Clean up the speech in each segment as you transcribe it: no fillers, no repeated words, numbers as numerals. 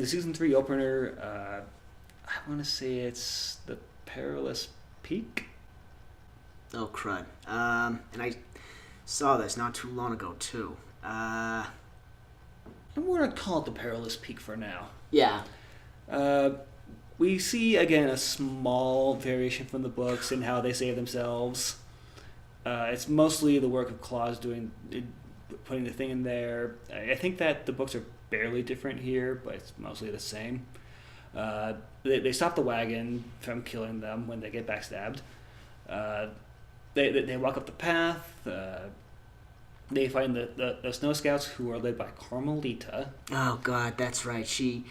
The season 3 opener, I want to say it's the Perilous Peak. Oh, crud. And I saw this not too long ago, too. I'm going to call it the Perilous Peak for now. Yeah. We see, again, a small variation from the books in how they save themselves. It's mostly the work of Claus putting the thing in there. I think that the books are barely different here, but it's mostly the same. They stop the wagon from killing them when they get backstabbed. They walk up the path. They find the Snow Scouts, who are led by Carmelita. Oh God, that's right. She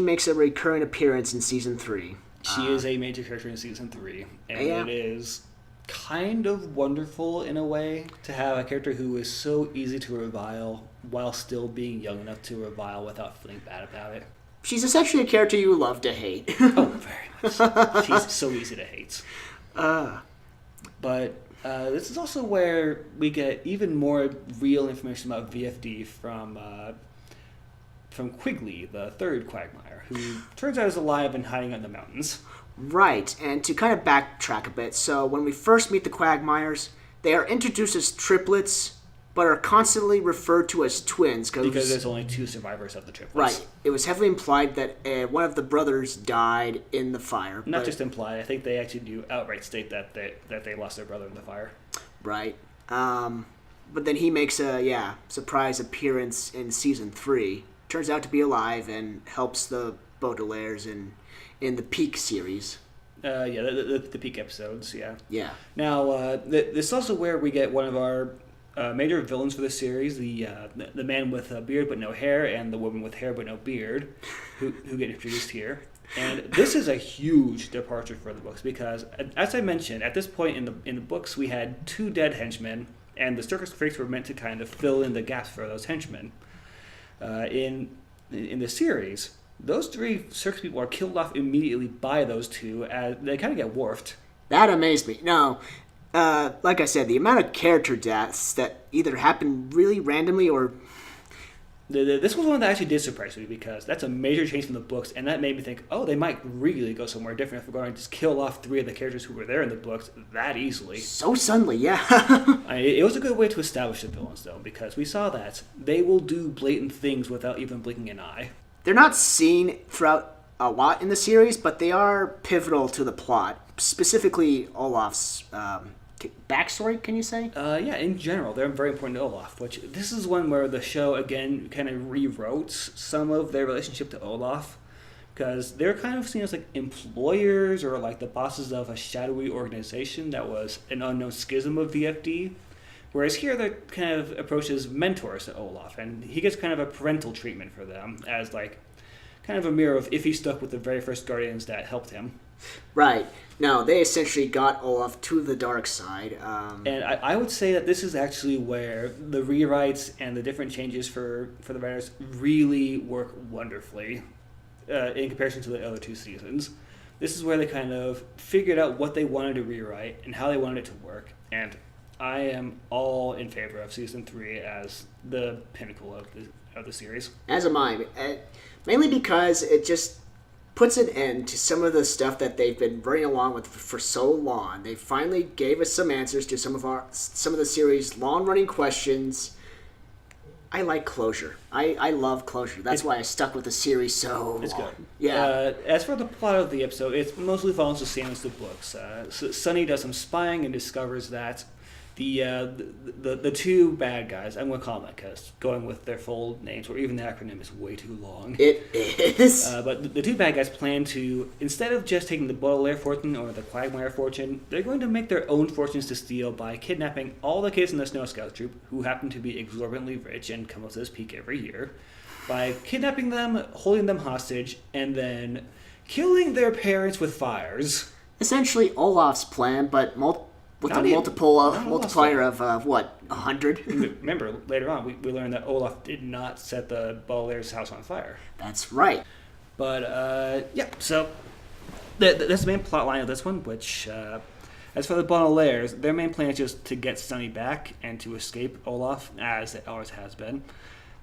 makes a recurring appearance in season 3. She is a major character in season 3, and it is kind of wonderful in a way to have a character who is so easy to revile while still being young enough to revile without feeling bad about it. She's essentially a character you love to hate. Oh, very much. She's so easy to hate. But this is also where we get even more real information about VFD from Quigley, the third Quagmire, who turns out is alive and hiding in the mountains. Right, and to kind of backtrack a bit, so when we first meet the Quagmires, they are introduced as triplets, but are constantly referred to as twins. Because there's only 2 survivors of the triplets. Right. It was heavily implied that one of the brothers died in the fire. Not just implied. I think they actually do outright state that they lost their brother in the fire. Right. But then he makes a surprise appearance in season 3. Turns out to be alive and helps the Baudelaires in the Peak series. The Peak episodes, yeah. Yeah. Now, this is also where we get one of our major villains for the series, the man with a beard but no hair, and the woman with hair but no beard, who get introduced here. And this is a huge departure for the books because, as I mentioned, at this point in the books we had 2 dead henchmen, and the circus freaks were meant to kind of fill in the gaps for those henchmen. In the series, those 3 circus people are killed off immediately by those 2, as they kind of get dwarfed. That amazed me. No, like I said, the amount of character deaths that either happen really randomly or... This was one that actually did surprise me because that's a major change from the books, and that made me think, they might really go somewhere different if we're going to just kill off 3 of the characters who were there in the books that easily. So suddenly, yeah. It was a good way to establish the villains, though, because we saw that they will do blatant things without even blinking an eye. They're not seen throughout a lot in the series, but they are pivotal to the plot. Specifically, Olaf's backstory, can you say? In general, they're very important to Olaf, which this is one where the show, again, kind of rewrote some of their relationship to Olaf, because they're kind of seen as like employers or like the bosses of a shadowy organization that was an unknown schism of VFD, whereas here they're kind of approached as mentors to Olaf, and he gets kind of a parental treatment for them as like kind of a mirror of if he stuck with the very first Guardians that helped him. Right. No, they essentially got Olaf to the dark side. And I would say that this is actually where the rewrites and the different changes for the writers really work wonderfully in comparison to the other 2 seasons. This is where they kind of figured out what they wanted to rewrite and how they wanted it to work. And I am all in favor of season 3 as the pinnacle of the series. As am I. Mainly because it just puts an end to some of the stuff that they've been running along with for so long. They finally gave us some answers to some of the series' long-running questions. I like closure. I love closure. That's why I stuck with the series so long. It's good. Yeah. As for the plot of the episode, it mostly follows the same as the books. Sonny does some spying and discovers that the 2 bad guys, I'm going to call them that because going with their full names or even the acronym is way too long. It is. But the 2 bad guys plan to, instead of just taking the Baudelaire fortune or the Quagmire fortune, they're going to make their own fortunes to steal by kidnapping all the kids in the Snow Scout troop, who happen to be exorbitantly rich and come up to this peak every year, by kidnapping them, holding them hostage, and then killing their parents with fires. Essentially Olaf's plan, but with a multiplier of, 100? Remember, later on, we learned that Olaf did not set the Baudelaire's house on fire. That's right. But, so that's the main plot line of this one, which, as for the Baudelaires, their main plan is just to get Sonny back and to escape Olaf, as it always has been.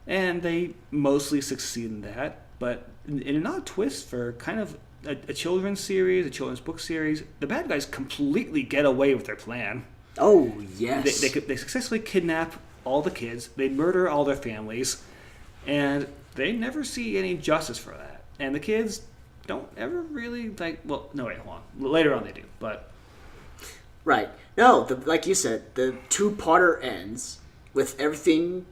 And they mostly succeed in that. But in an odd twist for kind of a children's series, a children's book series, the bad guys completely get away with their plan. Oh, yes. They successfully kidnap all the kids, they murder all their families, and they never see any justice for that. And the kids don't ever really, hold on. Later on they do, but... Right. No, like you said, the two-parter ends with everything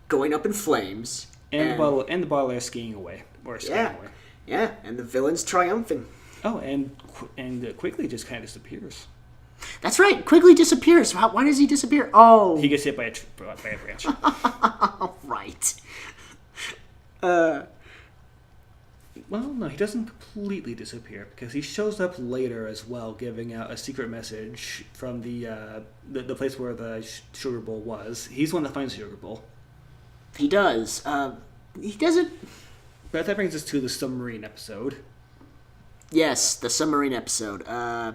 going up in flames. And the Baudelaire skiing away. Or skiing away. Yeah, and the villain's triumphing. Oh, and Quigley just kind of disappears. That's right. Quigley disappears. Why does he disappear? Oh. He gets hit by a branch. Right. Well, no, he doesn't completely disappear because he shows up later as well, giving out a secret message from the place where the sugar bowl was. He's the one that finds the sugar bowl. He does. He doesn't... But that brings us to the submarine episode. Yes, the submarine episode.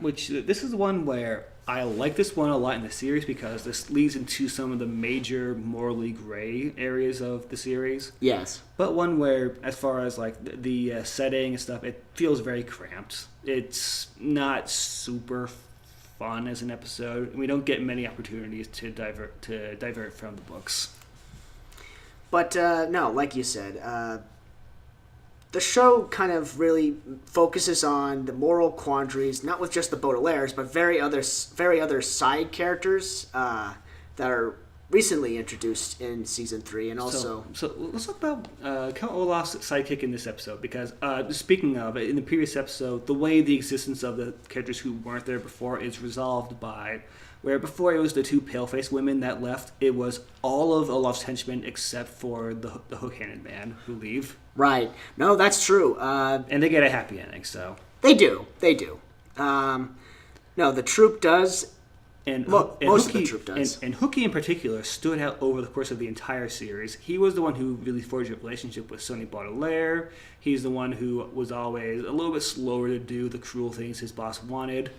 Which, this is the one where I like this one a lot in the series because this leads into some of the major morally gray areas of the series. Yes. But one where, as far as like the setting and stuff, it feels very cramped. It's not super fun as an episode. We don't get many opportunities to divert from the books. But no, like you said, the show kind of really focuses on the moral quandaries, not with just the Baudelaires, but very other side characters that are recently introduced in season 3, and also. So let's talk about Count Olaf's sidekick in this episode, because speaking of in the previous episode, the way the existence of the characters who weren't there before is resolved by. Where before it was the two pale-faced women that left, it was all of Olaf's henchmen except for the hook-handed man who leave. Right. No, that's true. And they get a happy ending, so. They do. No, the troop does. Most of the troop does. And Hookie in particular stood out over the course of the entire series. He was the one who really forged a relationship with Sonny Baudelaire. He's the one who was always a little bit slower to do the cruel things his boss wanted.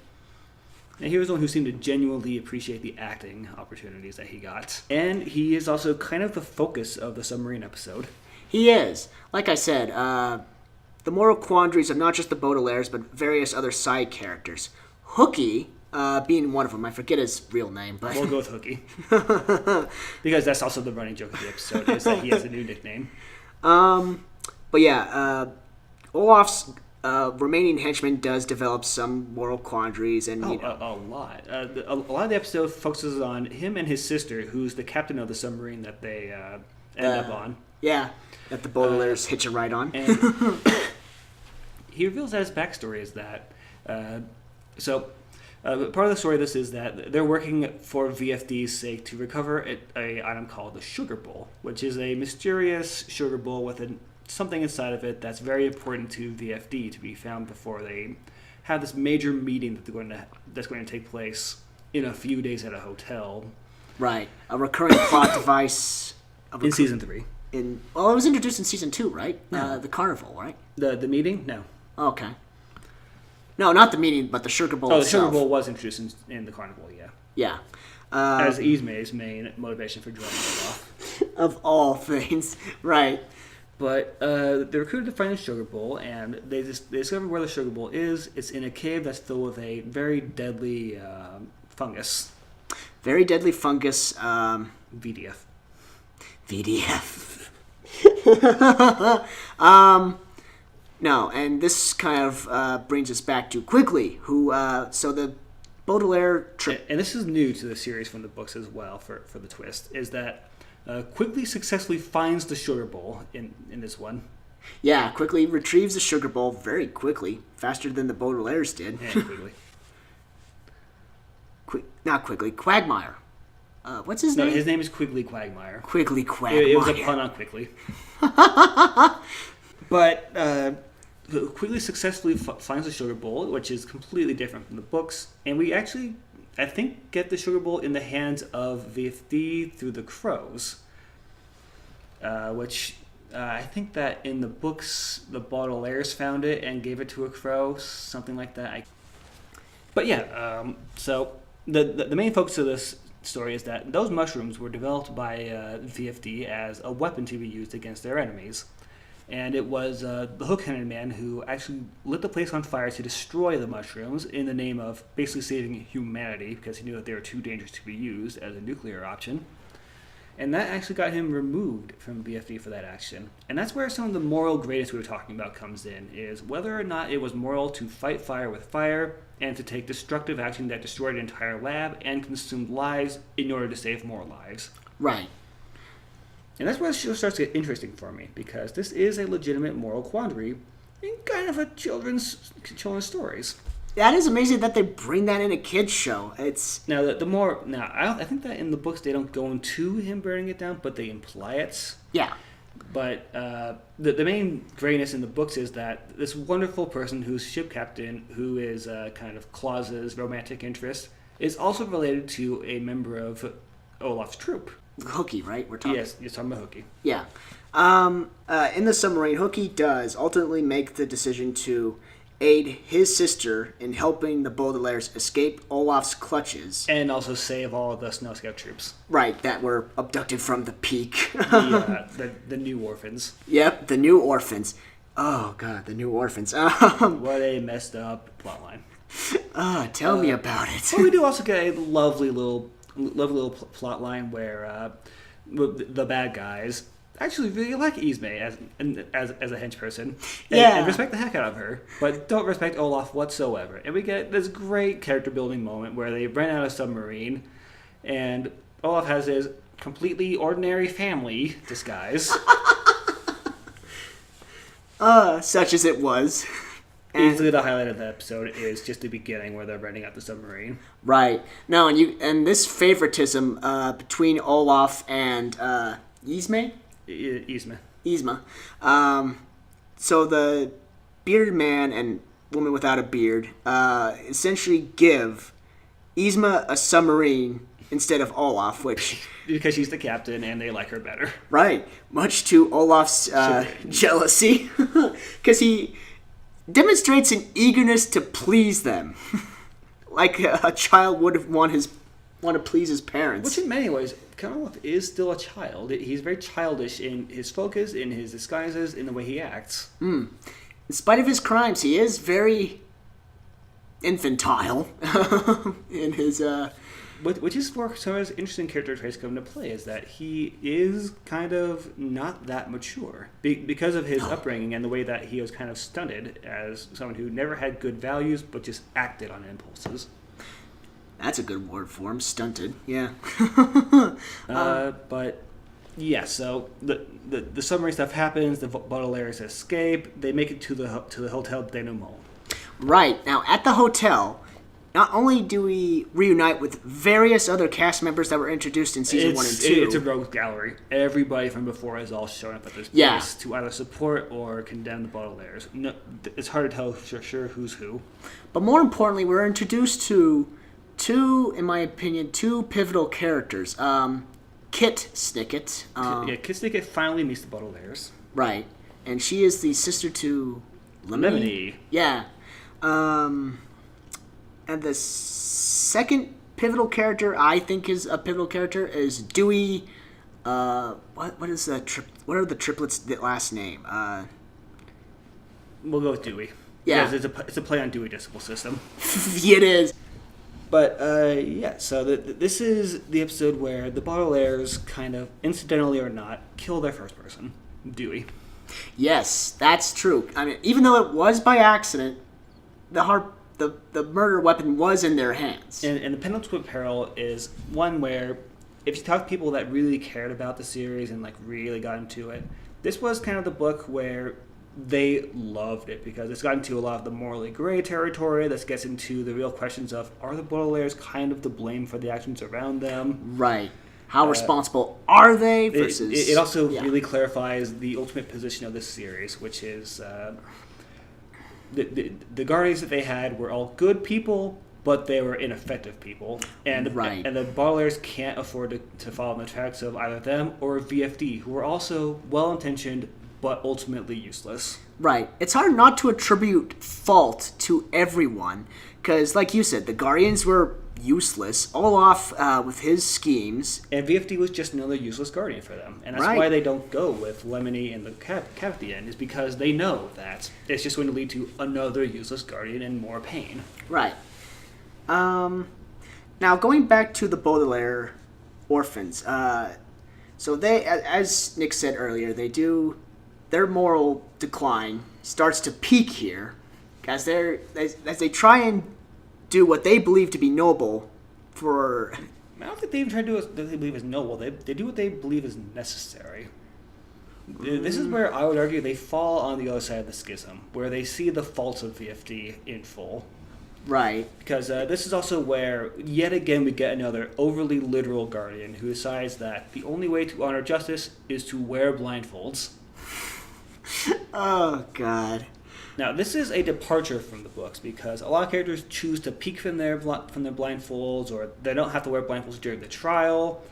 And he was the one who seemed to genuinely appreciate the acting opportunities that he got. And he is also kind of the focus of the submarine episode. He is. Like I said, the moral quandaries of not just the Baudelaires, but various other side characters. Hookie, being one of them. I forget his real name, but... We'll go with Hookie. Because that's also the running joke of the episode, is that he has a new nickname. But yeah, Olaf's... remaining henchman does develop some moral quandaries, and a lot. A lot of the episode focuses on him and his sister, who's the captain of the submarine that they end up on. Yeah, that the Baudelaires hitch a ride on. And he reveals that his backstory is that. Part of the story of this is that they're working for VFD's sake to recover a item called the Sugar Bowl, which is a mysterious sugar bowl with something inside of it that's very important to VFD to be found before they have this major meeting that's going to take place in a few days at a hotel. Right, a recurring plot device in season 3. It was introduced in season 2, right? No. The carnival, right? The meeting? No. Okay. No, not the meeting, but the Sugar Bowl. Oh, the Sugar Bowl was introduced in the carnival. Yeah. Yeah. As Ismay's main motivation for joining Olaf. Of all things, right. But they're recruited to find the Sugar Bowl, and they discover where the Sugar Bowl is. It's in a cave that's filled with a very deadly fungus. Very deadly fungus. VDF. No, and this kind of brings us back to Quigley, who, so the Baudelaire trip. And this is new to the series from the books as well, for the twist, is that Quigley successfully finds the Sugar Bowl in this one. Yeah, Quigley retrieves the Sugar Bowl very quickly, faster than the Baudelaires did. And Quigley. Not Quigley, Quagmire. What's his name? No, his name is Quigley Quagmire. Quigley Quagmire. It was a pun on Quigley. But Quigley successfully finds the Sugar Bowl, which is completely different from the books. And we actually, I think, get the Sugar Bowl in the hands of VFD through the Crows. Which I think that in the books, the Baudelaires found it and gave it to a crow, something like that. But yeah, so the main focus of this story is that those mushrooms were developed by VFD as a weapon to be used against their enemies. And it was the hook-handed man who actually lit the place on fire to destroy the mushrooms in the name of basically saving humanity, because he knew that they were too dangerous to be used as a nuclear option. And that actually got him removed from BFD for that action. And that's where some of the moral grayness we were talking about comes in, is whether or not it was moral to fight fire with fire and to take destructive action that destroyed an entire lab and consumed lives in order to save more lives. Right. And that's where the show starts to get interesting for me, because this is a legitimate moral quandary in kind of a children's stories. That is amazing that they bring that in a kids show. It's now I think that in the books they don't go into him burning it down, but they imply it. Yeah. But the main grayness in the books is that this wonderful person who's ship captain, who is kind of Claus's romantic interest, is also related to a member of Olaf's troop. Hooky, right? We're talking. Yes, you're talking about Hooky. Yeah. In the submarine, Hooky does ultimately make the decision to aid his sister in helping the Baudelaires escape Olaf's clutches. And also save all of the Snow Scout troops. Right, that were abducted from the peak. The new orphans. Yep, the new orphans. Oh, God, the new orphans. What a messed up plotline. Tell me about it. Well, we do also get a lovely little plot line where the bad guys actually really like Ismay as a henchperson, and respect the heck out of her, but don't respect Olaf whatsoever. And we get this great character building moment where they rent out a submarine, and Olaf has his completely ordinary family disguise. Such as it was. Easily the highlight of the episode is just the beginning where they're renting out the submarine. Right. No, and this favoritism between Olaf and Ismay? Yzma. So the bearded man and woman without a beard essentially give Yzma a submarine instead of Olaf, which... Because she's the captain and they like her better. Right. Much to Olaf's jealousy. Because he demonstrates an eagerness to please them. Like a child would want to please his parents. Which in many ways, Olaf is still a child. He's very childish in his focus, in his disguises, in the way he acts. In spite of his crimes, he is very infantile in his... Which is where some of his interesting character traits come into play, is that he is kind of not that mature. Because of his upbringing and the way that he was kind of stunted as someone who never had good values, but just acted on impulses. That's a good word for him, stunted. Yeah. But yeah, so the submarine stuff happens. The Baudelaires escape. They make it to the Hotel Denouement. Right. Now at the hotel, not only do we reunite with various other cast members that were introduced in season 1 and 2. It's a rogue gallery. Everybody from before has all shown up at this place to either support or condemn the Baudelaires. No, it's hard to tell for sure who's who. But more importantly, we're introduced to in my opinion, two pivotal characters. Kit Snicket. Kit Snicket finally meets the Baudelaires. Right. And she is the sister to Lemony. Yeah. And the second pivotal character I think is a pivotal character is Dewey. What is what are the triplets' last name? We'll go with Dewey. Yeah, because it's a play on Dewey Decimal System. It is. But so this is the episode where the Baudelaires kind of incidentally or not kill their first person, Dewey. Yes, that's true. I mean, even though it was by accident, the murder weapon was in their hands. And the penultimate peril is one where, if you talk to people that really cared about the series and like really got into it, this was kind of the book where they loved it, because it's gotten into a lot of the morally gray territory. This gets into the real questions of, are the Baudelaires kind of to blame for the actions around them? Right. How responsible are they versus... It also really clarifies the ultimate position of this series, which is... The Guardians that they had were all good people, but they were ineffective people. And and the Baudelaires can't afford to follow in the tracks of either them or VFD, who were also well-intentioned, but ultimately useless. Right. It's hard not to attribute fault to everyone, because, like you said, the Guardians were useless. Olaf, with his schemes. And VFD was just another useless guardian for them. And that's why they don't go with Lemony and the cat at the end, is because they know that it's just going to lead to another useless guardian and more pain. Right. Now, going back to the Baudelaire orphans, so they, as Nick said earlier, their moral decline starts to peak here, as they try and do what they believe to be noble for... I don't think they even try to do what they believe is noble. They do what they believe is necessary. This is where I would argue they fall on the other side of the schism, where they see the faults of VFD in full. Right. Because this is also where, yet again, we get another overly literal guardian who decides that the only way to honor justice is to wear blindfolds. Oh, God. Now, this is a departure from the books because a lot of characters choose to peek from their blindfolds, or they don't have to wear blindfolds during the trial,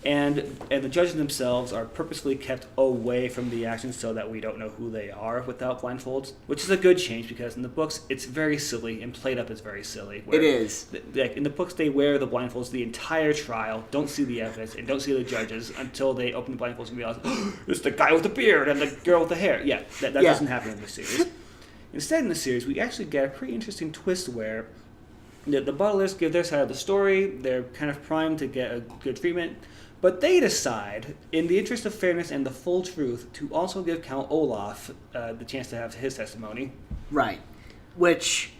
and the judges themselves are purposely kept away from the action so that we don't know who they are without blindfolds, which is a good change because in the books it's very silly and played up as very silly. It is. Like in the books, they wear the blindfolds the entire trial, don't see the evidence, and don't see the judges until they open the blindfolds and realize, oh, it's the guy with the beard and the girl with the hair. Yeah, that doesn't happen in the series. Instead, in the series, we actually get a pretty interesting twist where the Baudelaires give their side of the story. They're kind of primed to get a good treatment. But they decide, in the interest of fairness and the full truth, to also give Count Olaf the chance to have his testimony. Right. Which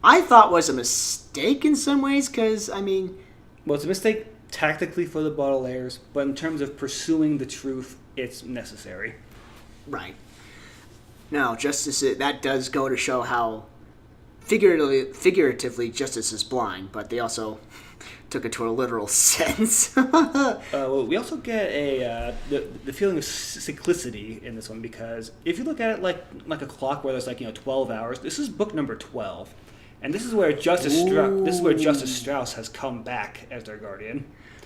I thought was a mistake in some ways, because, I mean... Well, it's a mistake tactically for the Baudelaires, but in terms of pursuing the truth, it's necessary. Right. Now, justice, that does go to show how figuratively justice is blind, but they also took it to a literal sense. Well, we also get the feeling of cyclicity in this one, because if you look at it like a clock where there's 12 hours, this is book number 12, and this is where Justice Strauss has come back as their guardian.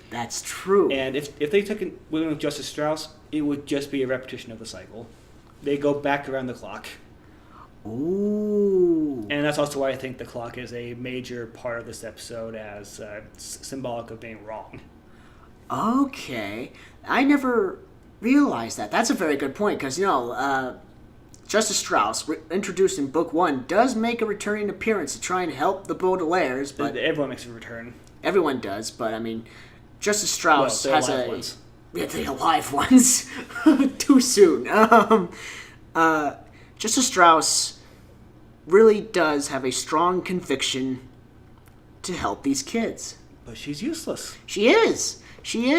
That's true. And if they took it with Justice Strauss, it would just be a repetition of the cycle. They go back around the clock. Ooh. And that's also why I think the clock is a major part of this episode as symbolic of being wrong. Okay. I never realized that. That's a very good point, because, Justice Strauss, introduced in Book 1, does make a returning appearance to try and help the Baudelaires, but... Everyone makes a return. Everyone does, but, I mean, Justice Strauss has alive ones. Yeah, the alive ones. Too soon. Justice Strauss really does have a strong conviction to help these kids. But she's useless. She is. She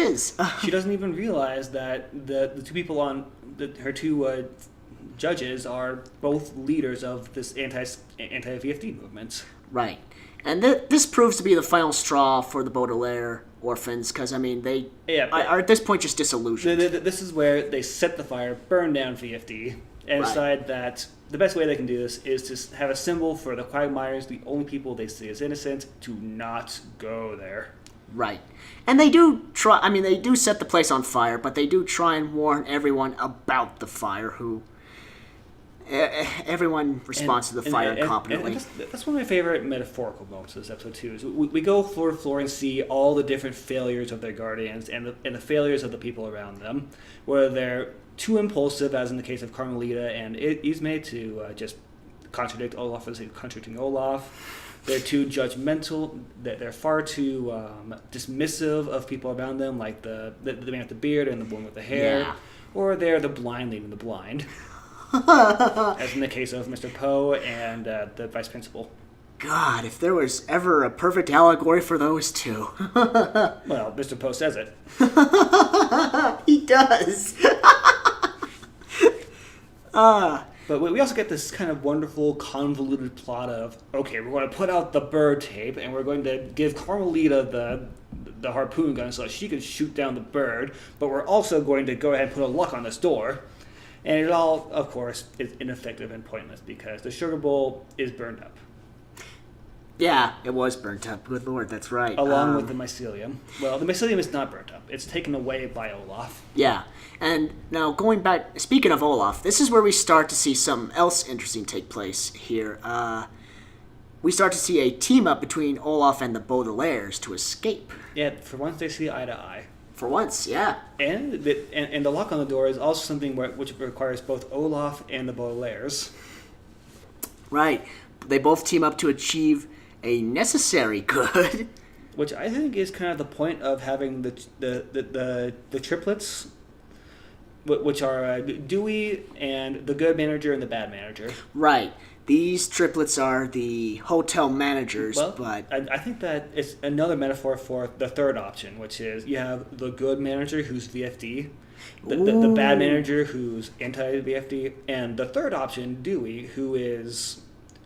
doesn't even realize that the two people on her two judges are both leaders of this anti-VFD movement. Right. And this proves to be the final straw for the Baudelaire orphans, because, I mean, they are at this point just disillusioned. This is where they set the fire, burn down VFD, and decide that the best way they can do this is to have a symbol for the Quagmires, the only people they see as innocent, to not go there. Right. And they do try, I mean, they do set the place on fire, but they do try and warn everyone about the fire, who... Everyone responds to the fire competently. And that's one of my favorite metaphorical moments of this episode, too. Is we go floor to floor and see all the different failures of their guardians and the failures of the people around them, whether they're too impulsive, as in the case of Carmelita and Ismay, to just contradict Olaf as contradicting Olaf. They're too judgmental. They're far too dismissive of people around them, like the man with the beard and the woman with the hair. Yeah. Or they're the blind leading the blind. As in the case of Mr. Poe and the vice principal. God, if there was ever a perfect allegory for those two. Well, Mr. Poe says it. He does. But we also get this kind of wonderful, convoluted plot of, okay, we're going to put out the bird tape, and we're going to give Carmelita the harpoon gun so that she can shoot down the bird, but we're also going to go ahead and put a lock on this door. And it all, of course, is ineffective and pointless because the sugar bowl is burned up. Yeah, it was burnt up. Good Lord, that's right. Along with the mycelium. Well, the mycelium is not burnt up. It's taken away by Olaf. Yeah. And now going back, speaking of Olaf, this is where we start to see something else interesting take place here. we start to see a team-up between Olaf and the Baudelaires to escape. Yeah, for once they see eye to eye. For once, yeah. And the lock on the door is also something which requires both Olaf and the Baudelaires. Right. They both team up to achieve a necessary good. Which I think is kind of the point of having the triplets, which are Dewey and the good manager and the bad manager. Right. These triplets are the hotel managers, but... I think that it's another metaphor for the third option, which is you have the good manager who's VFD, the bad manager who's anti-VFD, and the third option, Dewey, who is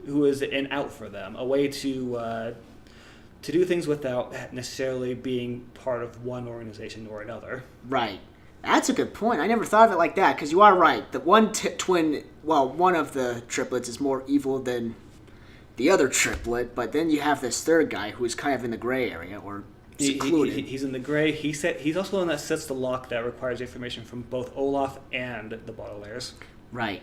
an out for them, a way to do things without necessarily being part of one organization or another. Right. That's a good point. I never thought of it like that, because you are right. The one one of the triplets is more evil than the other triplet, but then you have this third guy who is kind of in the gray area, or secluded. He's in the gray. He's also the one that sets the lock that requires information from both Olaf and the Baudelaires. Right.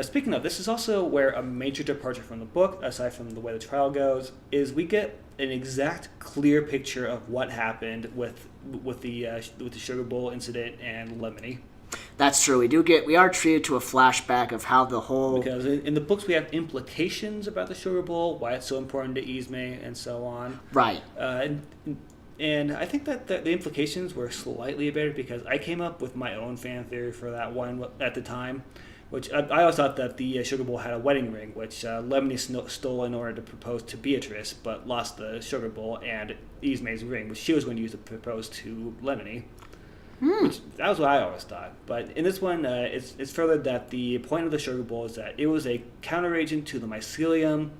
Speaking of, this is also where a major departure from the book, aside from the way the trial goes, is we get an exact, clear picture of what happened with the Sugar Bowl incident and Lemony. That's true. We are treated to a flashback of how the whole... Because in the books we have implications about the Sugar Bowl, why it's so important to Yzma, and so on. Right. And I think that the implications were slightly better because I came up with my own fan theory for that one at the time, which I always thought that the Sugar Bowl had a wedding ring, which Lemony stole in order to propose to Beatrice, but lost the Sugar Bowl and Yzma's ring, which she was going to use to propose to Lemony. Which, that was what I always thought. But in this one, it's furthered that the point of the Sugar Bowl is that it was a counteragent to the mycelium,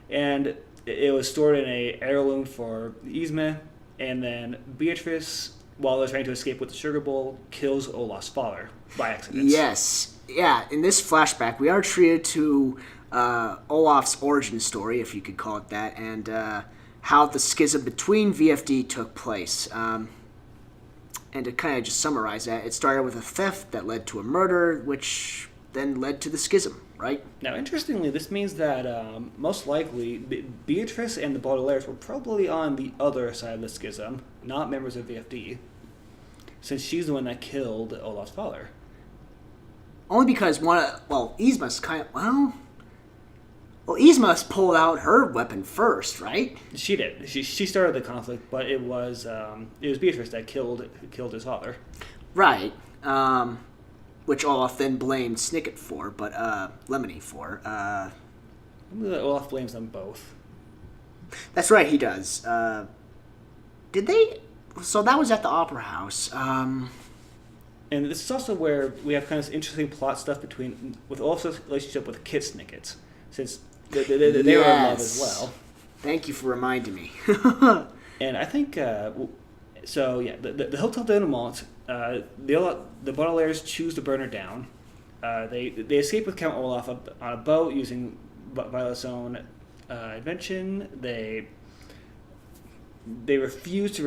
and it was stored in a heirloom for Yzma, and then Beatrice, while they're trying to escape with the Sugar Bowl, kills Olaf's father by accident. Yes. Yeah, in this flashback, we are treated to Olaf's origin story, if you could call it that, and how the schism between VFD took place. And to kind of just summarize that, it started with a theft that led to a murder, which then led to the schism, right? Now, interestingly, this means that most likely Beatrice and the Baudelaires were probably on the other side of the schism, not members of VFD, since she's the one that killed Olaf's father. Only because Yzma's kind of, Yzma's pulled out her weapon first, right? She did. She started the conflict, but it was Beatrice that killed his father. Right. Which Olaf then blamed Snicket for, but Lemony for. Olaf blames them both. That's right, he does. Did they? So that was at the Opera House. And this is also where we have kind of interesting plot stuff with Olaf's relationship with Kit Snicket, since they were in love as well. Thank you for reminding me. And I think, the Hotel de Neumont, the Baudelaires choose to burn her down. They escape with Count Olaf on a boat using Violet's own invention. They refuse to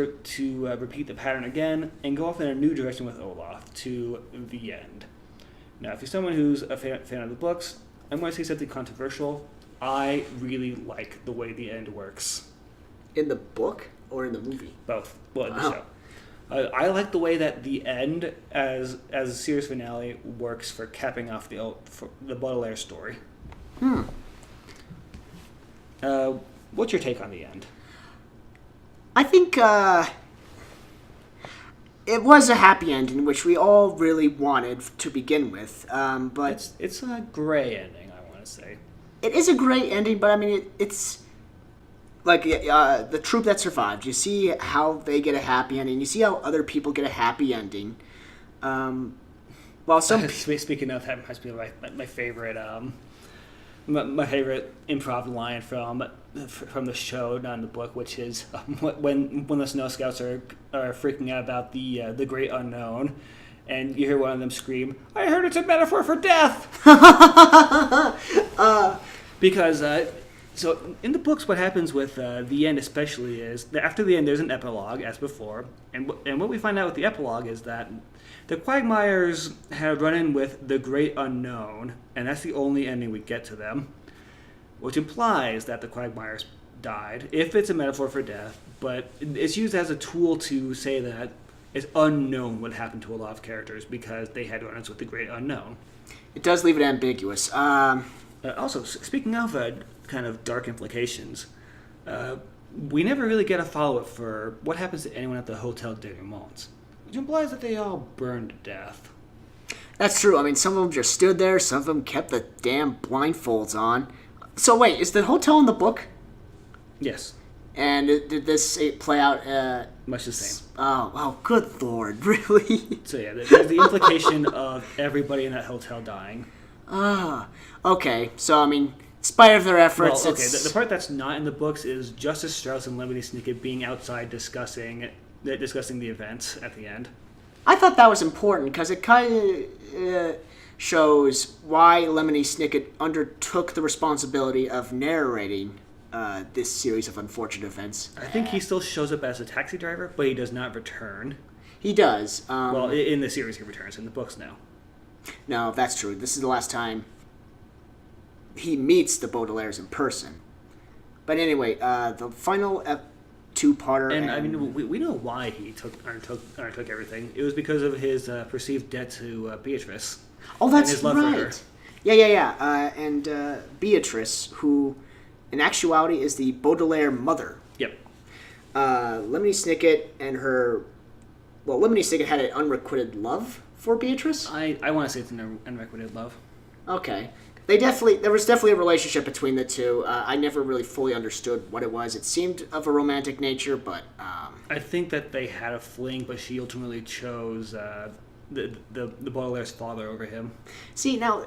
repeat the pattern again and go off in a new direction with Olaf to the end. Now, if you're someone who's a fan of the books, I'm going to say something controversial. I really like the way the end works. In the book or in the movie? Both. Well, in the show. I like the way that the end, as a series finale, works for capping off the Baudelaire story. What's your take on the end? I think it was a happy ending, which we all really wanted to begin with. But it's a gray ending, I want to say. It is a great ending, but I mean, it's like the troop that survived. You see how they get a happy ending. You see how other people get a happy ending. While some speaking of, that must be my favorite. My favorite improv line from the show, not in the book, which is when the Snow Scouts are freaking out about the great unknown, and you hear one of them scream, "I heard it's a metaphor for death!" Because so in the books, what happens with the end especially is that after the end there's an epilogue, as before, and what we find out with the epilogue is that the Quagmires had run in with the great unknown, and that's the only ending we get to them. which implies that the Quagmires died, if it's a metaphor for death, but it's used as a tool to say that it's unknown what happened to a lot of characters because they had run-ins with the great unknown. It does leave it ambiguous. Also, speaking of kind of dark implications, we never really get a follow-up for what happens to anyone at the Hotel Denouement, which implies that they all burned to death. That's true. I mean, some of them just stood there. Some of them kept the damn blindfolds on. So wait, is the hotel in the book? Yes. And did this play out? Much the same. Oh, good lord, really? So yeah, there's the implication of everybody in that hotel dying. Okay. So, I mean, in spite of their efforts, Well, okay, the part that's not in the books is Justice Strauss and Lemony Snicket being outside discussing the events at the end. I thought that was important because it kind of shows why Lemony Snicket undertook the responsibility of narrating this series of unfortunate events. I think he still shows up as a taxi driver, but he does not return. He does. Well, in the series he returns. In the books, no. No, that's true. This is the last time he meets the Baudelaires in person. But anyway, the final two-parter. And I mean, we know why he undertook everything. It was because of his perceived debt to Beatrice. Oh, that's and his love right. for her. Yeah. And Beatrice, who in actuality is the Baudelaire mother. Yep. Lemony Snicket and her. Well, Lemony Snicket had an unrequited love for Beatrice. I want to say it's an unrequited love. Okay. There was definitely a relationship between the two. I never really fully understood what it was. It seemed of a romantic nature, but I think that they had a fling, but she ultimately chose the Baudelaire's father over him. See now,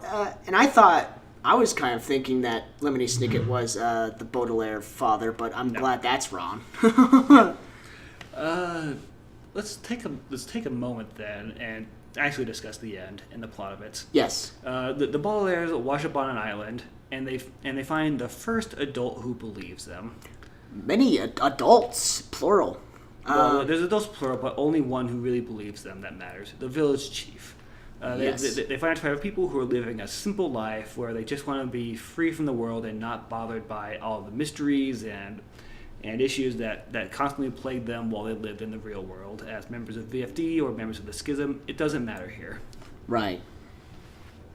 and I was kind of thinking that Lemony Snicket was the Baudelaire father, but I'm glad that's wrong. Let's take a moment then and actually discuss the end and the plot of it. Yes. The Baudelaires wash up on an island, and they find the first adult who believes them. Many adults, plural. Well, there's adults plural, but only one who really believes them that matters. The village chief. Yes. They find a tribe of people who are living a simple life where they just want to be free from the world and not bothered by all the mysteries and issues that constantly plagued them while they lived in the real world as members of VFD or members of the Schism. It doesn't matter here. Right.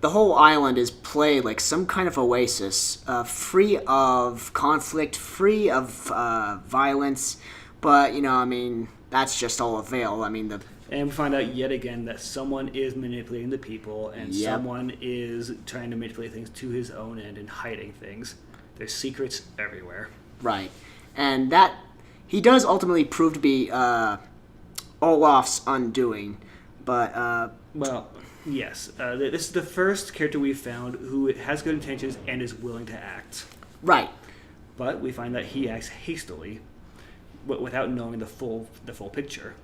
The whole island is played like some kind of oasis, free of conflict, free of violence, but, I mean, that's just all a veil. I mean, And we find out yet again that someone is manipulating the people, and someone is trying to manipulate things to his own end and hiding things. There's secrets everywhere. Right. And that he does ultimately prove to be Olaf's undoing, but well, yes, this is the first character we've found who has good intentions and is willing to act. Right. But we find that he acts hastily, but without knowing the full picture.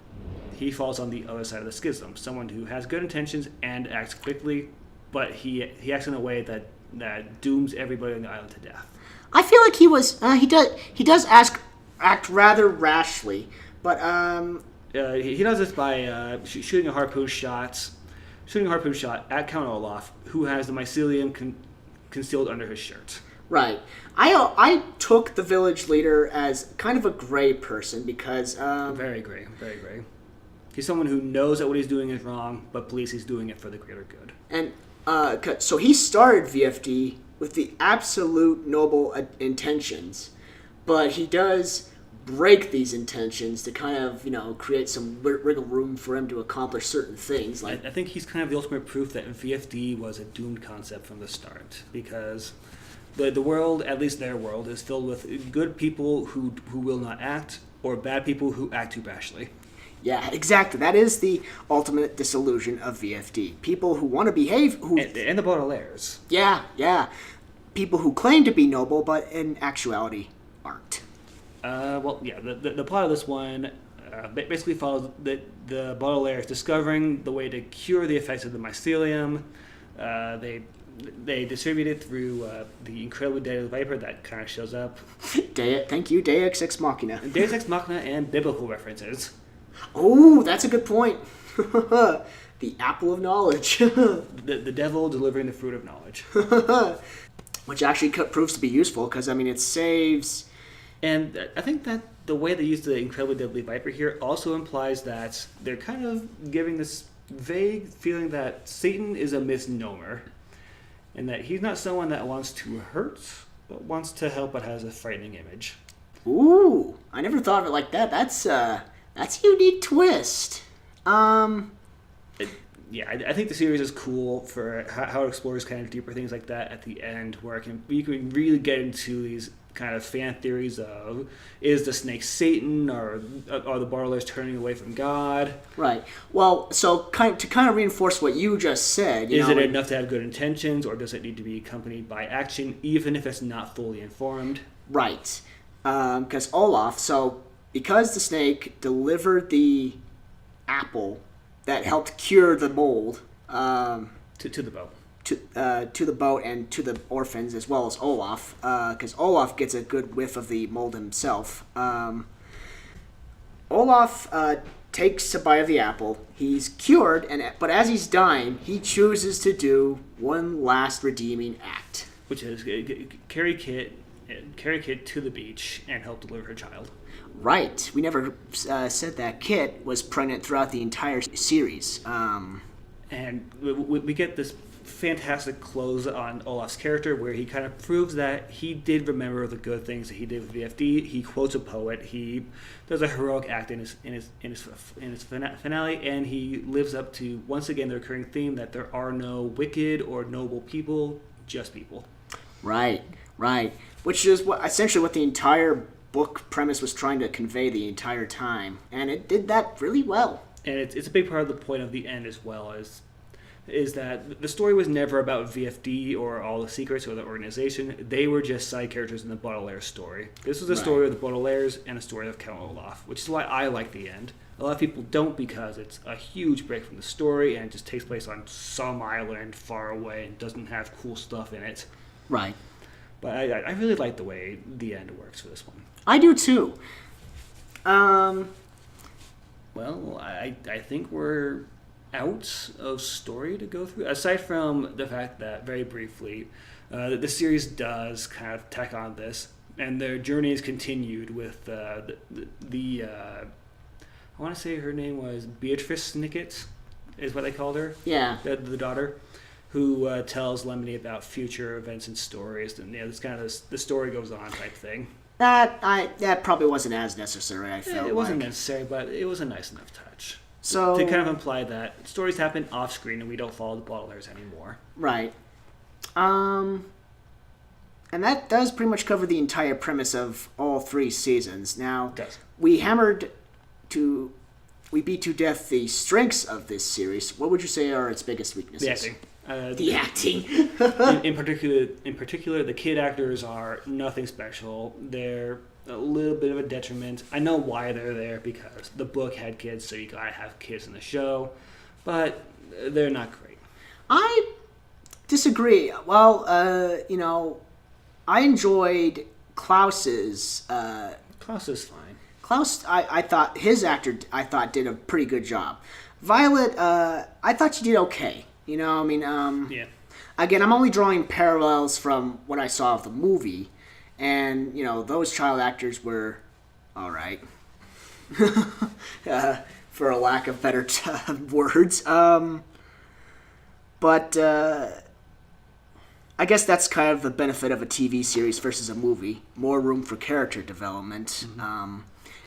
He falls on the other side of the schism. Someone who has good intentions and acts quickly, but he acts in a way that dooms everybody on the island to death. I feel like he does act rather rashly, but he does this by shooting a harpoon shot at Count Olaf, who has the mycelium concealed under his shirt. Right. I took the village leader as kind of a gray person because Very gray. He's someone who knows that what he's doing is wrong, but believes he's doing it for the greater good. And so he started VFD with the absolute noble intentions, but he does break these intentions to kind of, create some wiggle room for him to accomplish certain things. Like I think he's kind of the ultimate proof that VFD was a doomed concept from the start, because the world, at least their world, is filled with good people who will not act, or bad people who act too rashly. Yeah, exactly. That is the ultimate disillusion of VFD. People who want to behave, and the Baudelaires. Yeah. People who claim to be noble, but in actuality aren't. The plot of this one basically follows the Baudelaires discovering the way to cure the effects of the mycelium. They distribute it through the incredibly deadly viper that kind of shows up. Thank you, Deus Ex Machina. Deus Ex Machina and biblical references. Oh, that's a good point. The apple of knowledge. The devil delivering the fruit of knowledge. which actually proves to be useful because, I mean, it saves... And I think that the way they use the incredibly deadly viper here also implies that they're kind of giving this vague feeling that Satan is a misnomer, and that he's not someone that wants to hurt, but wants to help, but has a frightening image. Ooh, I never thought of it like that. That's a unique twist. Yeah, I think the series is cool for how it explores kind of deeper things like that at the end, where you can really get into these kind of fan theories of, is the snake Satan, or are the Baudelaires turning away from God? Right. Well, so to kind of reinforce what you just said... Is it enough to have good intentions, or does it need to be accompanied by action, even if it's not fully informed? Right. Because because the snake delivered the apple that helped cure the mold... To the boat. To the boat and to the orphans, as well as Olaf, because Olaf gets a good whiff of the mold himself. Olaf takes a bite of the apple. He's cured, but as he's dying, he chooses to do one last redeeming act, which is carry Kit to the beach and help deliver her child. Right. We never said that Kit was pregnant throughout the entire series. And we get this fantastic close on Olaf's character, where he kind of proves that he did remember the good things that he did with VFD. He quotes a poet. He does a heroic act in his finale, and he lives up to, once again, the recurring theme that there are no wicked or noble people, just people. Right. Which is essentially what the entire book premise was trying to convey the entire time, and it did that really well. And it's a big part of the point of the end as well, is that the story was never about VFD or all the secrets or the organization. They were just side characters in the Baudelaire story. This was a story of the Baudelaires and a story of Count Olaf, which is why I like the end. A lot of people don't, because it's a huge break from the story and it just takes place on some island far away and doesn't have cool stuff in it. Right. But I really like the way the end works for this one. I do too. Well, I think we're out of story to go through, aside from the fact that, very briefly, the series does kind of tack on this, and their journey is continued with I want to say her name was Beatrice Snicket, is what they called her. Yeah. The daughter, who tells Lemony about future events and stories, and it's kind of the story goes on type thing. That probably wasn't as necessary, I felt. It wasn't necessary, but it was a nice enough touch. So, to kind of imply that stories happen off screen and we don't follow the Baudelaires anymore. Right. And that does pretty much cover the entire premise of all 3 seasons. Now, we beat to death the strengths of this series. What would you say are its biggest weaknesses? The acting. The acting. in particular, the kid actors are nothing special. They're a little bit of a detriment. I know why they're there, because the book had kids, so you gotta have kids in the show, but they're not great. I disagree. Well, I enjoyed Klaus's. Klaus is fine. Klaus, I thought his actor, did a pretty good job. Violet, I thought she did okay. Yeah. Again, I'm only drawing parallels from what I saw of the movie, and those child actors were all right, for a lack of better words. But I guess that's kind of the benefit of a TV series versus a movie. More room for character development. Mm-hmm.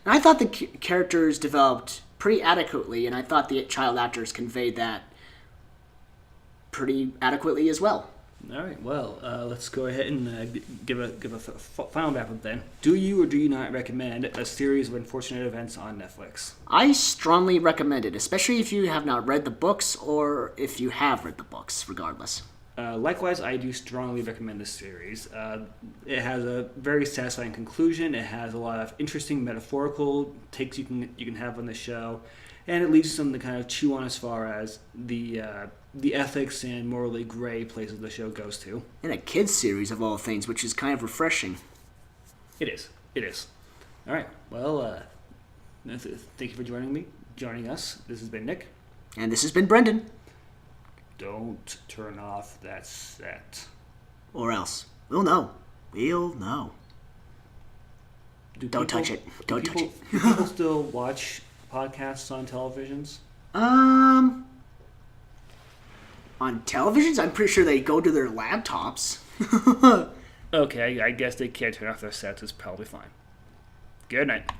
And I thought the characters developed pretty adequately, and I thought the child actors conveyed that pretty adequately as well. All right, well, let's go ahead and give a final wrap-up then. Do you or do you not recommend a series of unfortunate events on Netflix? I strongly recommend it, especially if you have not read the books or if you have read the books, regardless. Likewise, I do strongly recommend this series. It has a very satisfying conclusion. It has a lot of interesting metaphorical takes you can have on the show, and it leaves you something to kind of chew on as far as the ethics and morally gray places the show goes to. And a kids series of all things, which is kind of refreshing. It is. All right. Well, thank you for joining us. This has been Nick. And this has been Brendan. Don't turn off that set. Or else. We'll know. We'll know. Don't touch it. Don't touch it. Do people still watch podcasts on televisions? On televisions, I'm pretty sure they go to their laptops. Okay, I guess they can't turn off their sets. It's probably fine. Good night.